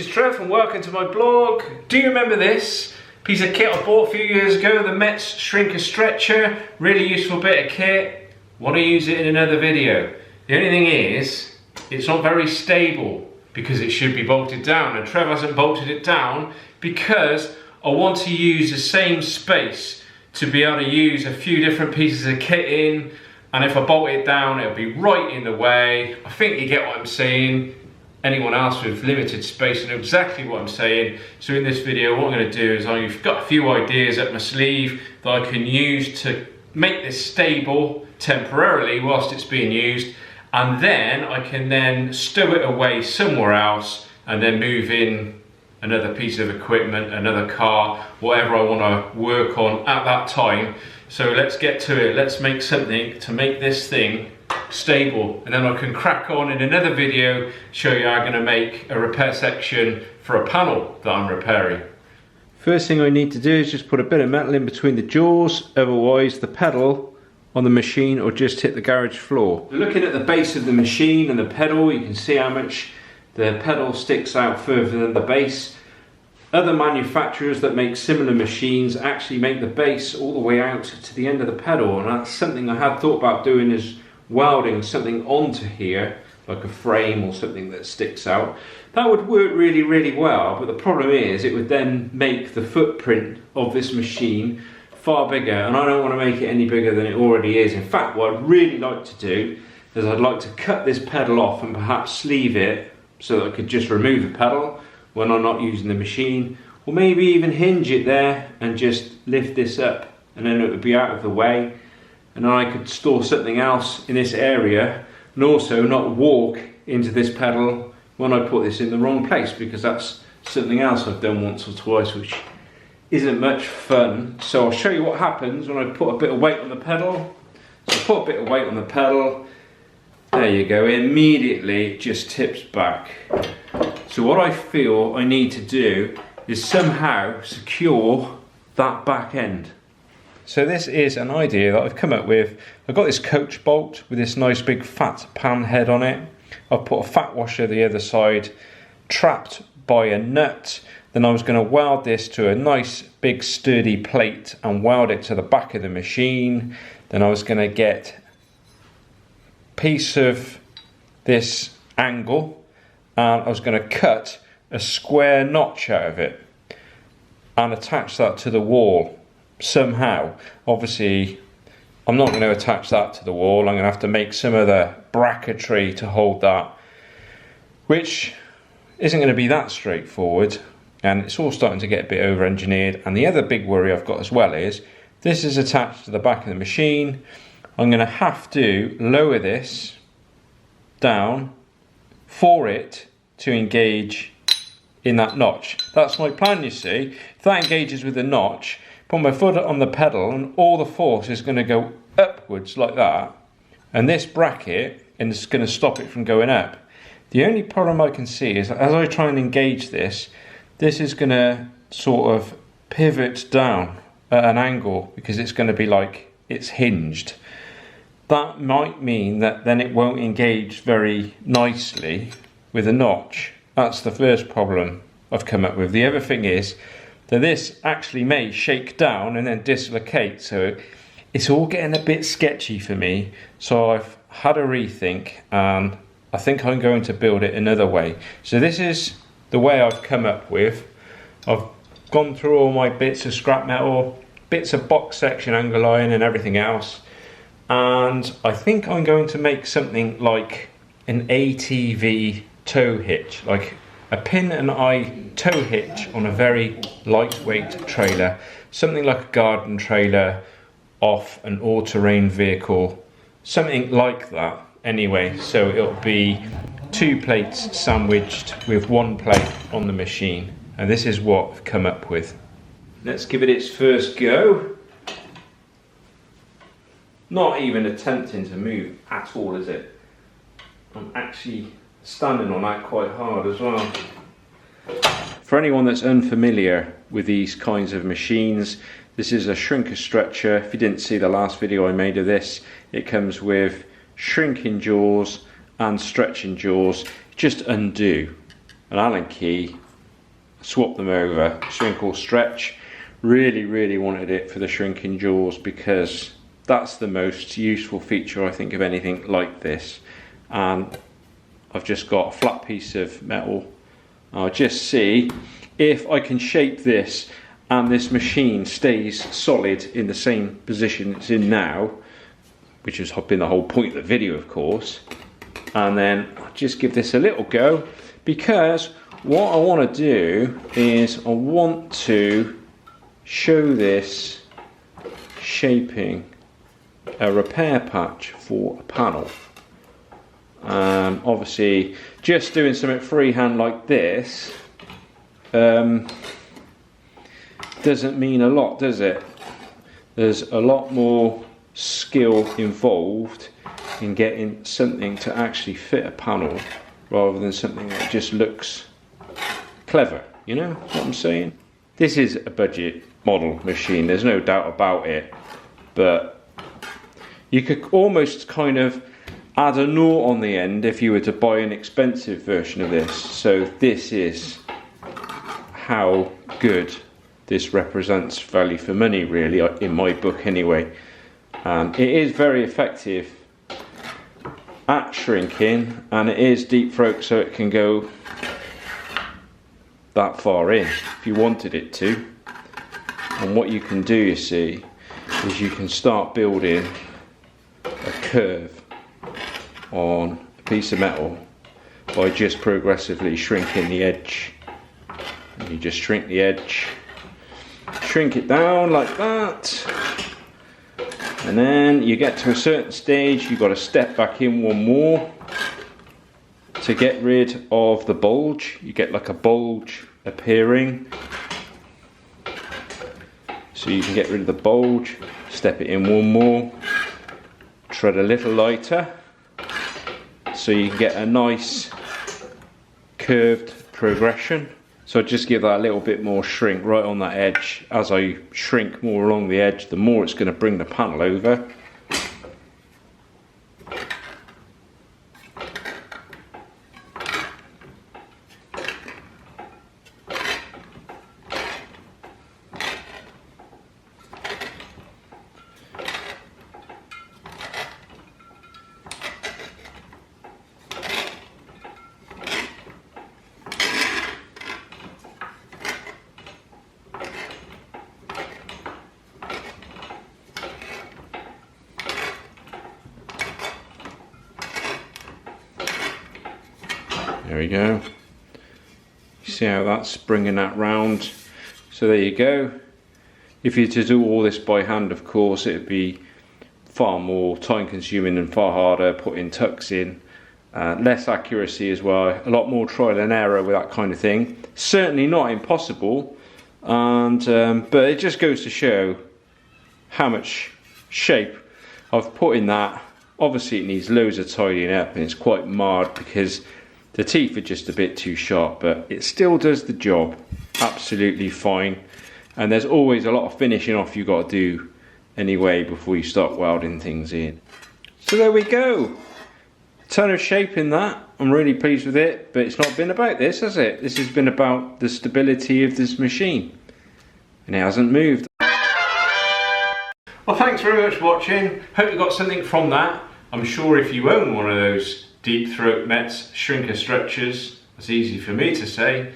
is Trev and welcome to my blog. Do you remember this piece of kit I bought a few years ago? The METZ Shrinker Stretcher, really useful bit of kit. Want to use it in another video. The only thing is, it's not very stable because it should be bolted down, and Trev hasn't bolted it down because I want to use the same space to be able to use a few different pieces of kit in, and if I bolt it down it'll be right in the way. I think you get what I'm saying. Anyone else with limited space know exactly what I'm saying. So in this video what I'm going to do is I've got a few ideas up my sleeve that I can use to make this stable temporarily whilst it's being used, and then I can then stow it away somewhere else and then move in another piece of equipment, another car, whatever I want to work on at that time. So let's get to it. Let's make something to make this thing stable, and then I can crack on in another video, show you how I'm going to make a repair section for a panel that I'm repairing. First thing I need to do is just put a bit of metal in between the jaws, otherwise the pedal on the machine will just hit the garage floor. Looking at the base of the machine and the pedal, you can see how much the pedal sticks out further than the base. Other manufacturers that make similar machines actually make the base all the way out to the end of the pedal, and that's something I had thought about doing, is welding something onto here, like a frame or something that sticks out. That would work really, really well, but the problem is it would then make the footprint of this machine far bigger, and I don't want to make it any bigger than it already is. In fact, what I'd really like to do is I'd like to cut this pedal off and perhaps sleeve it so that I could just remove the pedal when I'm not using the machine, or maybe even hinge it there and just lift this up, and then it would be out of the way, and then I could store something else in this area, and also not walk into this pedal when I put this in the wrong place, because that's something else I've done once or twice which isn't much fun. So I'll show you what happens when I put a bit of weight on the pedal. So I put a bit of weight on the pedal, there you go, it immediately just tips back. So what I feel I need to do is somehow secure that back end. So this is an idea that I've come up with. I've got this coach bolt with this nice big fat pan head on it. I've put a fat washer the other side, trapped by a nut. Then I was going to weld this to a nice big sturdy plate and weld it to the back of the machine. Then I was going to get a piece of this angle, and I was going to cut a square notch out of it and attach that to the wall somehow. Obviously I'm not going to attach that to the wall, I'm going to have to make some other bracketry to hold that, which isn't going to be that straightforward, and it's all starting to get a bit over engineered. And the other big worry I've got as well is this is attached to the back of the machine. I'm going to have to lower this down for it to engage in that notch. That's my plan, you see. If that engages with the notch, put my foot on the pedal and all the force is going to go upwards like that, and this bracket is going to stop it from going up. The only problem I can see is as I try and engage this, this is going to sort of pivot down at an angle because it's going to be like it's hinged. That might mean that then it won't engage very nicely with a notch. That's the first problem I've come up with. The other thing is that this actually may shake down and then dislocate, so it's all getting a bit sketchy for me. So I've had a rethink, and I think I'm going to build it another way. So this is the way I've come up with. I've gone through all my bits of scrap metal, bits of box section angle iron and everything else, and I think I'm going to make something like an ATV tow hitch, like a pin and eye tow hitch on a very lightweight trailer, something like a garden trailer off an all-terrain vehicle, something like that anyway. So it'll be two plates sandwiched with one plate on the machine, and this is what I've come up with. Let's give it its first go. Not even attempting to move at all, is it? I'm actually standing on that quite hard as well. For anyone that's unfamiliar with these kinds of machines, this is a shrinker stretcher. If you didn't see the last video I made of this, it comes with shrinking jaws and stretching jaws. Just undo an Allen key swap them over, shrink or stretch. Really wanted it for the shrinking jaws because that's the most useful feature I think of anything like this. And I've just got a flat piece of metal. I'll just see if I can shape this and this machine stays solid in the same position it's in now, which has been the whole point of the video, of course. And then I'll just give this a little go, because what I want to do is I want to show this shaping a repair patch for a panel. Obviously just doing something freehand like this doesn't mean a lot, does it? There's a lot more skill involved in getting something to actually fit a panel rather than something that just looks clever, you know what I'm saying? This is a budget model machine, there's no doubt about it, but you could almost kind of add a naught on the end if you were to buy an expensive version of this. So this is how good this represents value for money, really, in my book anyway. And it is very effective at shrinking, and it is deep throat, so it can go that far in if you wanted it to. And what you can do, you see, is you can start building a curve on a piece of metal by just progressively shrinking the edge. And you just shrink the edge, shrink it down like that, and then you get to a certain stage, you've got to step back in one more to get rid of the bulge. You get like a bulge appearing, so you can get rid of the bulge, step it in one more, tread a little lighter, so you can get a nice curved progression. So just give that a little bit more shrink right on that edge. As I shrink more along the edge, the more it's going to bring the panel over. There we go. You see how that's bringing that round? So there you go. If you were to do all this by hand, of course, it would be far more time consuming and far harder, putting tucks in, less accuracy as well, a lot more trial and error with that kind of thing. Certainly not impossible, and but it just goes to show how much shape I've put in that. Obviously it needs loads of tidying up, and it's quite marred because the teeth are just a bit too sharp, but it still does the job absolutely fine. And there's always a lot of finishing off you got to do anyway before you start welding things in. So there we go. Ton of shape in that. I'm really pleased with it, but it's not been about this, has it? This has been about the stability of this machine, and it hasn't moved. Well, thanks very much for watching. Hope you got something from that. I'm sure if you own one of those deep throat METZ shrinker stretchers, that's easy for me to say,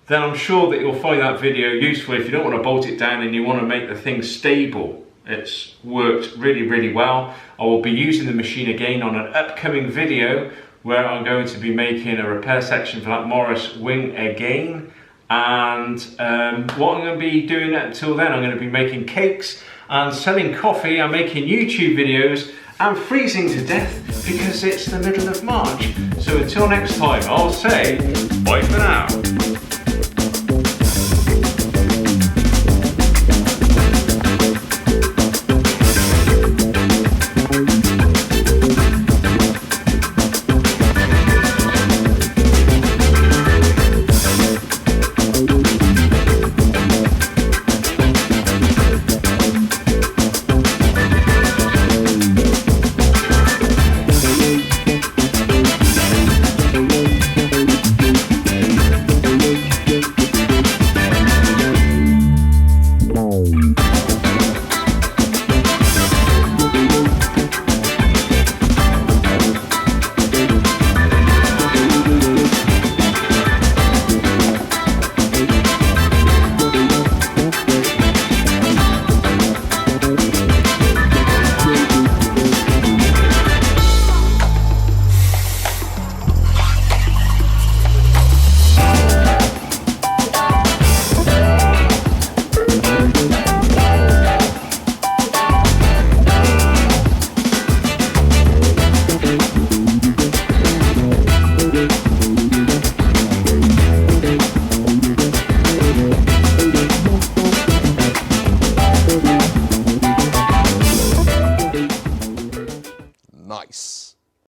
then I'm sure that you'll find that video useful if you don't want to bolt it down and you want to make the thing stable. It's worked really well. I will be using the machine again on an upcoming video where I'm going to be making a repair section for that Morris wing again. And what I'm going to be doing until then, I'm going to be making cakes and selling coffee and making YouTube videos and freezing to death because it's the middle of March. So until next time, I'll say bye for now.